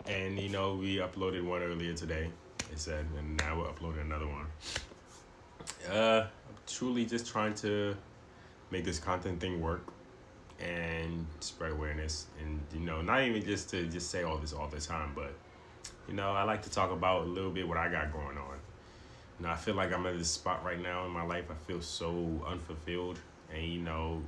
And we uploaded one earlier today. It said, and now we're uploading another one. Truly just trying to make this content thing work and spread awareness, and not even just to just say all this all the time, but I like to talk about a little bit what I got going on. I feel like I'm at this spot right now in my life. I feel so unfulfilled, and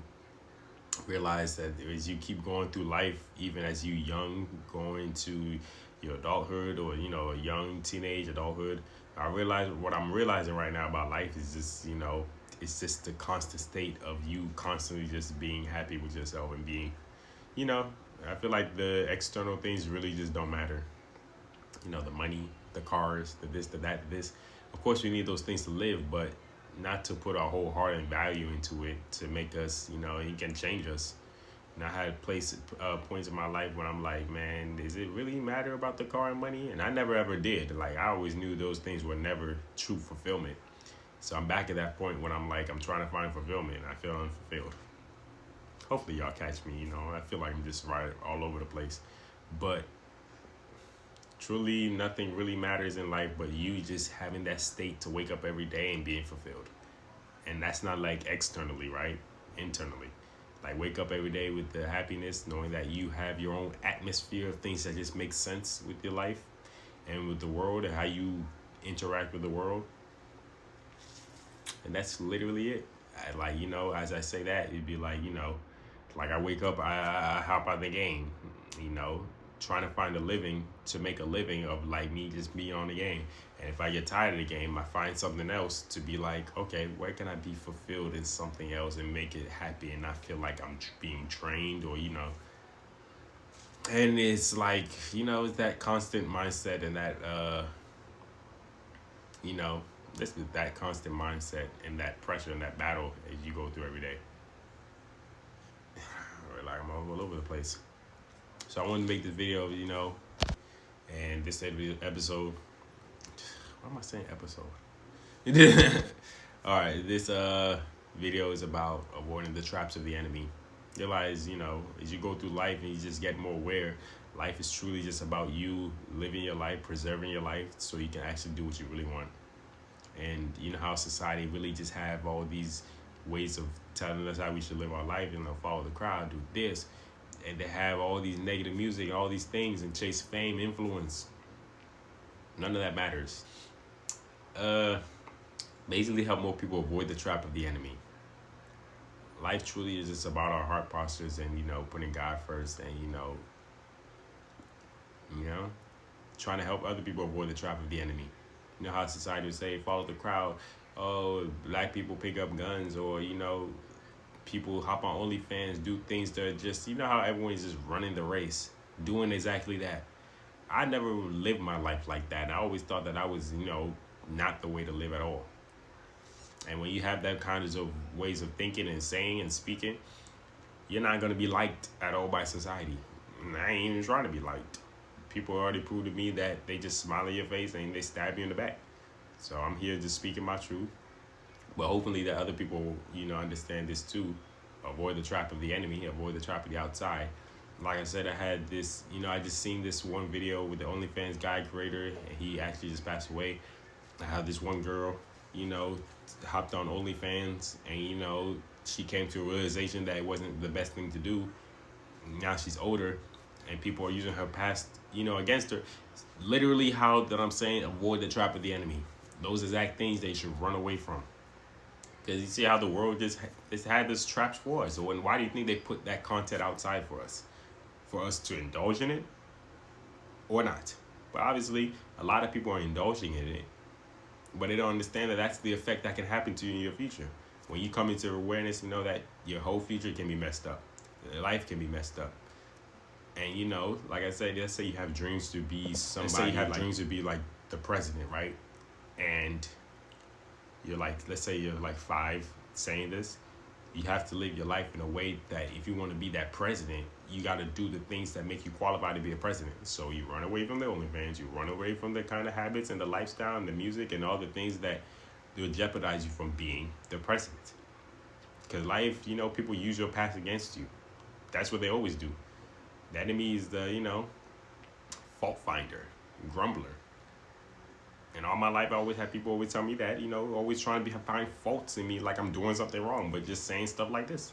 realize that as you keep going through life, even as you young, going to your adulthood, or a young teenage adulthood, I realize what I'm realizing right now about life is just it's just the constant state of you constantly just being happy with yourself and being you know I feel like the external things really just don't matter. The money, the cars, the this, the that, this. Of course, we need those things to live, but not to put our whole heart and value into it to make us, it can change us. And I had points in my life when I'm like, man, does it really matter about the car and money? And I never ever did. Like, I always knew those things were never true fulfillment. So I'm back at that point when I'm like, I'm trying to find fulfillment, and I feel unfulfilled. Hopefully y'all catch me, I feel like I'm just right all over the place. But truly nothing really matters in life but you just having that state to wake up every day and being fulfilled. And that's not like externally, right? Internally. Like, wake up every day with the happiness, knowing that you have your own atmosphere of things that just make sense with your life and with the world and how you interact with the world. And that's literally it. As I say that, it'd be like I wake up, I hop out the game, trying to find a living to make a living of like me just being on the game. And if I get tired of the game, I find something else to be like, okay, where can I be fulfilled in something else and make it happy and not feel like I'm being trained or. And it's like, it's that constant mindset and that, this is that constant mindset and that pressure and that battle as you go through every day. Like, I'm all over the place. So I wanted to make this video, and this episode. Why am I saying episode? All right, this video is about avoiding the traps of the enemy. Realize, as you go through life and you just get more aware, life is truly just about you living your life, preserving your life, so you can actually do what you really want. And you know how society really just have all these ways of telling us how we should live our life, follow the crowd, do this, and they have all these negative music, all these things, and chase fame, influence. None of that matters. Basically help more people avoid the trap of the enemy. Life truly is just about our heart postures and putting God first, and trying to help other people avoid the trap of the enemy. How society would say, follow the crowd. Oh, black people pick up guns, or people hop on OnlyFans, do things that are just, how everyone's just running the race, doing exactly that. I never lived my life like that. I always thought that I was, not the way to live at all. And when you have that kind of ways of thinking and saying and speaking, you're not going to be liked at all by society. And I ain't even trying to be liked. People already proved to me that they just smile in your face and they stab you in the back. So I'm here just speaking my truth. But hopefully that other people, understand this too. Avoid the trap of the enemy. Avoid the trap of the outside. Like I said, I had this, I just seen this one video with the OnlyFans guy creator. And he actually just passed away. I had this one girl, hopped on OnlyFans. And, she came to a realization that it wasn't the best thing to do. Now she's older. And people are using her past, against her. Literally how that I'm saying, avoid the trap of the enemy. Those exact things they should run away from. Because you see how the world just had this traps for us. So why do you think they put that content outside for us? For us to indulge in it? Or not? But obviously, a lot of people are indulging in it. But they don't understand that that's the effect that can happen to you in your future. When you come into awareness and know that your whole future can be messed up. Life can be messed up. And like I said, let's say you have dreams to be somebody. Let's say you have dreams to be like the president, right? And you're like, let's say you're like 5 saying this. You have to live your life in a way that if you want to be that president, you got to do the things that make you qualified to be a president. So you run away from the OnlyFans, you run away from the kind of habits and the lifestyle and the music and all the things that will jeopardize you from being the president. Because life, people use your past against you. That's what they always do. The enemy is the, fault finder, grumbler. And all my life, I always had people always tell me that, always trying to find faults in me, like I'm doing something wrong, but just saying stuff like this,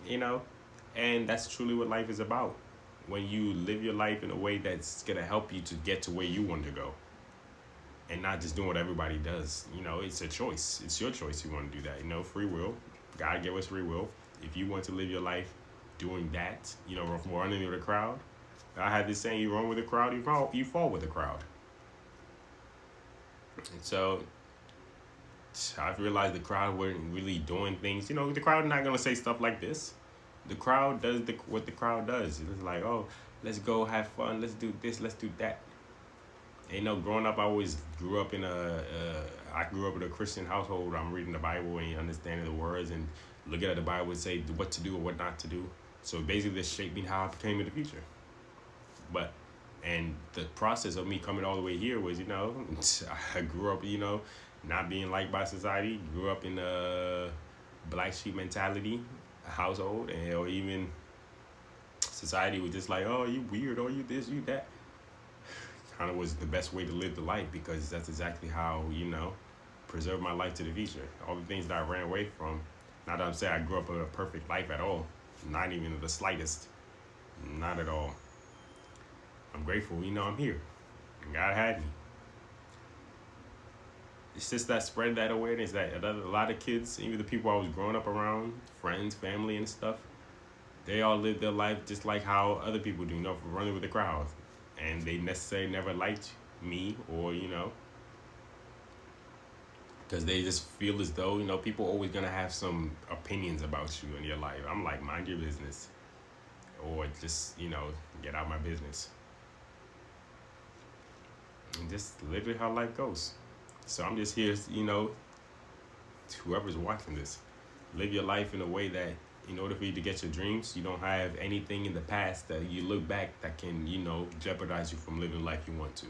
you know. And that's truly what life is about. When you live your life in a way that's gonna help you to get to where you want to go, and not just doing what everybody does. It's a choice. It's your choice. You want to do that. Free will. God gave us free will. If you want to live your life doing that, running with the crowd. I had this saying: you run with the crowd, you fall with the crowd. And so I've realized the crowd weren't really doing things. The crowd not gonna say stuff like this. The crowd does what the crowd does. It's like, oh, let's go have fun. Let's do this. Let's do that. And, growing up, I always grew up in a Christian household. I'm reading the Bible and understanding the words and looking at the Bible and say what to do or what not to do. So basically, this shaped me how I became in the future. And the process of me coming all the way here was, I grew up, not being liked by society. Grew up in a black sheep mentality household, or even society was just like, oh, you weird, oh, you this, you that. Kind of was the best way to live the life, because that's exactly how, preserve my life to the future. All the things that I ran away from. Not that I'm saying I grew up with a perfect life at all. Not even the slightest. Not at all. I'm grateful, I'm here. God had me. It's just that spread that awareness that a lot of kids, even the people I was growing up around, friends, family and stuff, they all live their life just like how other people do, for running with the crowd. And they necessarily never liked me or, because they just feel as though, people always going to have some opinions about you in your life. I'm like, mind your business. Or just, get out of my business. And just literally how life goes. So I'm just here, whoever's watching this, live your life in a way that in order for you to get your dreams, you don't have anything in the past that you look back that can, jeopardize you from living the life you want to.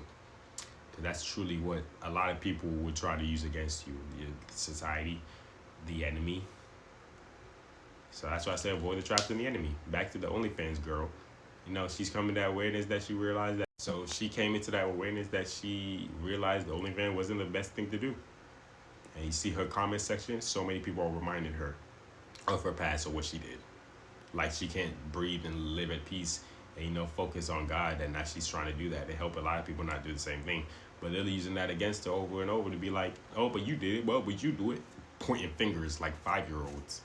Because that's truly what a lot of people would try to use against you, your society, the enemy. So that's why I say avoid the traps in the enemy. Back to the OnlyFans girl. She's coming to that awareness that she realized that. So she came into that awareness that she realized the OnlyFans wasn't the best thing to do. And you see her comment section, so many people are reminding her of her past or what she did. Like she can't breathe and live at peace and, focus on God. And now she's trying to do that to help a lot of people not do the same thing. But they're using that against her over and over to be like, oh, but you did it. Well, would you do it? Pointing fingers like 5-year-olds.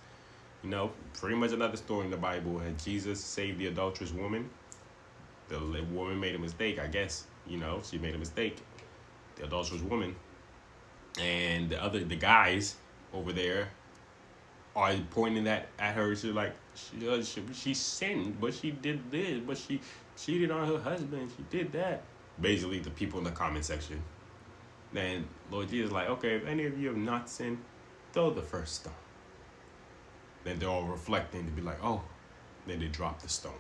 Pretty much another story in the Bible. Had Jesus saved the adulterous woman? The woman made a mistake, I guess. She made a mistake. The adulterous woman. And the guys over there are pointing that at her. She's like, she sinned, but she did this, but she cheated on her husband. She did that. Basically, the people in the comment section. Then Lord Jesus is like, okay, if any of you have not sinned, throw the first stone. Then they're all reflecting to be like, oh. Then they drop the stone.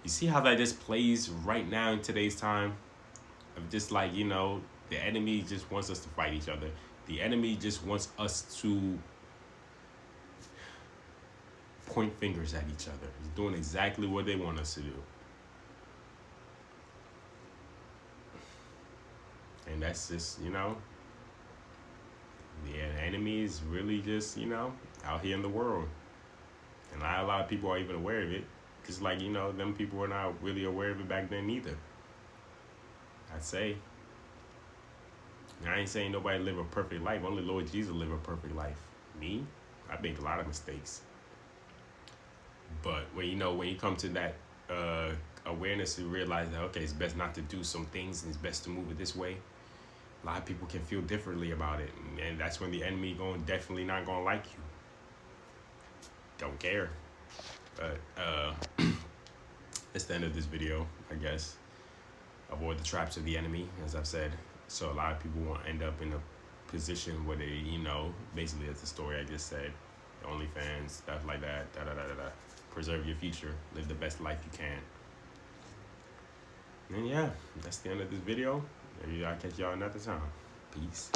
You see how that just plays right now in today's time? Of just like, the enemy just wants us to fight each other. The enemy just wants us to point fingers at each other. He's doing exactly what they want us to do. And that's just, the enemy is really just, out here in the world. And not a lot of people are even aware of it. Because, them people were not really aware of it back then either. I'd say. I ain't saying nobody live a perfect life. Only Lord Jesus live a perfect life. Me, I make a lot of mistakes. But when you come to that awareness and realize that, okay, it's best not to do some things and it's best to move it this way, a lot of people can feel differently about it. And that's when the enemy definitely not going to like you. Don't care. But it's the end of this video, I guess. Avoid the traps of the enemy, as I've said. So a lot of people won't end up in a position where they, basically it's the story I just said. OnlyFans, stuff like that, Preserve your future. Live the best life you can. And yeah, that's the end of this video. Maybe I'll catch y'all another time. Peace.